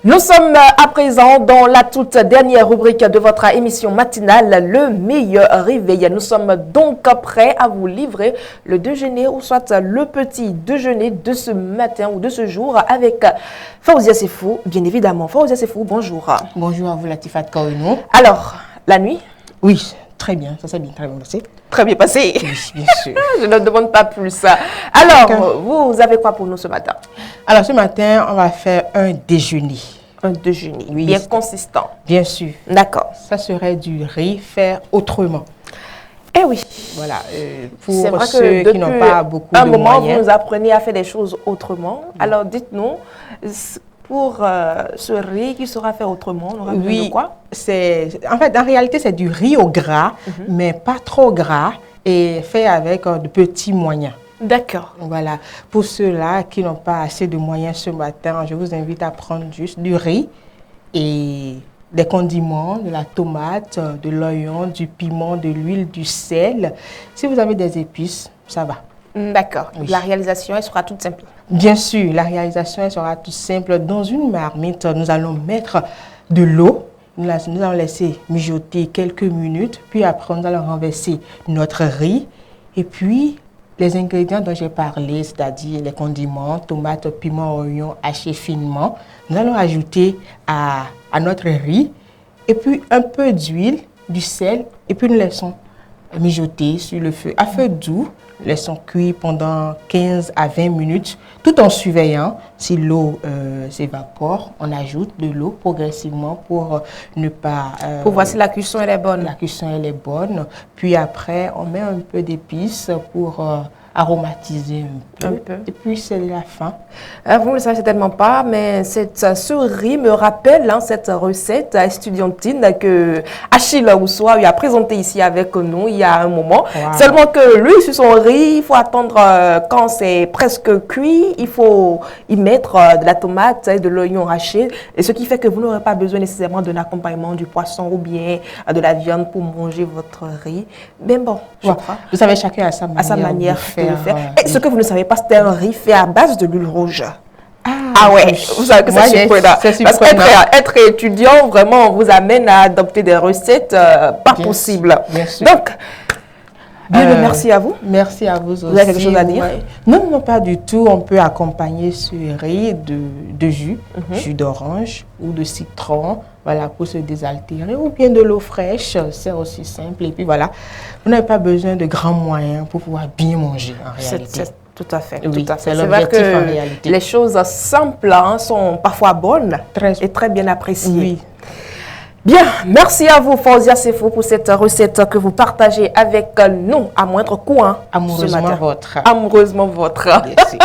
Nous sommes à présent dans la toute dernière rubrique de votre émission matinale, le meilleur réveil. Nous sommes donc prêts à vous livrer le déjeuner ou soit le petit déjeuner de ce matin ou de ce jour avec Faouzia Sefou, bien évidemment. Faouzia Sefou, bonjour. Bonjour à vous, Latifat Kaouinou. Alors, la nuit? Oui, très bien, ça s'est bien, très bien passé. Très bien passé. Oui, bien sûr. Je ne demande pas plus. Alors, vous avez quoi pour nous ce matin? Alors, ce matin, on va faire un déjeuner. Un déjeuner, oui, bien consistant. Bien sûr. D'accord. Ça serait du riz fait autrement. Eh oui. Voilà, C'est vrai pour que ceux qui n'ont pas beaucoup de un moment, moyens. vous nous apprenez à faire des choses autrement. Alors, dites-nous, pour ce riz qui sera fait autrement, on aura besoin de quoi? En fait, en réalité, c'est du riz au gras, mais pas trop gras et fait avec de petits moyens. D'accord. Voilà. Pour ceux-là qui n'ont pas assez de moyens ce matin, je vous invite à prendre juste du riz et des condiments, de la tomate, de l'oignon, du piment, de l'huile, du sel. Si vous avez des épices, ça va. D'accord. Oui. La réalisation, elle sera toute simple. Bien sûr, la réalisation elle sera toute simple. Dans une marmite, nous allons mettre de l'eau. Nous allons laisser mijoter quelques minutes. Puis après, nous allons renverser notre riz. Et puis, les ingrédients dont j'ai parlé, c'est-à-dire les condiments, tomates, piment, oignons hachés finement, nous allons ajouter à notre riz. Et puis, un peu d'huile, du sel. Et puis, nous laissons mijoter sur le feu à feu doux. Laissons cuire pendant 15 à 20 minutes, tout en surveillant si l'eau s'évapore. On ajoute de l'eau progressivement pour ne pas... pour voir si la cuisson elle est bonne. La cuisson elle est bonne. Puis après, on met un peu d'épices pour aromatiser un peu. Et puis c'est la fin. Vous ne le savez certainement pas, mais ce riz me rappelle cette recette estudiantine que Achille Oussoua a présenté ici avec nous il y a un moment. Wow. Seulement que lui, sur son riz, il faut attendre quand c'est presque cuit, il faut y mettre de la tomate et de l'oignon haché, et ce qui fait que vous n'aurez pas besoin nécessairement d'un accompagnement du poisson ou bien de la viande pour manger votre riz. Mais bon, je crois. Vous savez, chacun a sa manière de faire. Et oui. ce que vous ne savez pas, c'était un riz fait à base de l'huile rouge. Ah ouais, vous savez que c'est surprenant. Parce qu'être étudiant, vraiment, vous amène à adopter des recettes pas possibles. Bien sûr. Donc, bien, merci à vous. Merci à vous aussi. Vous avez quelque chose à dire? Non, non, pas du tout. On peut accompagner ce riz de jus, jus d'orange ou de citron, voilà, pour se désaltérer, ou bien de l'eau fraîche, c'est aussi simple. Et puis voilà, vous n'avez pas besoin de grands moyens pour pouvoir bien manger en réalité. Tout à fait. Oui, c'est vrai que les choses simples sont parfois bonnes et très bien appréciées. Oui. Bien, merci à vous, Faouzia Sefou, pour cette recette que vous partagez avec nous à moindre coût. Amoureusement votre. Amoureusement votre. Merci.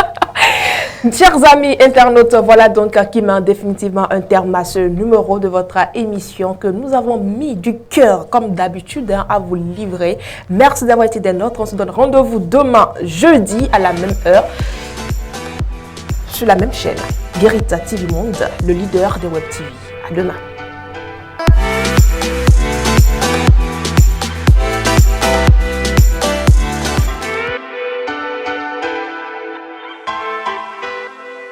Chers amis internautes, voilà donc qui met définitivement un terme à ce numéro de votre émission que nous avons mis du cœur, comme d'habitude, à vous livrer. Merci d'avoir été des nôtres. On se donne rendez-vous demain, jeudi, à la même heure, sur la même chaîne. Guérita TV Monde, le leader des Web TV. À demain.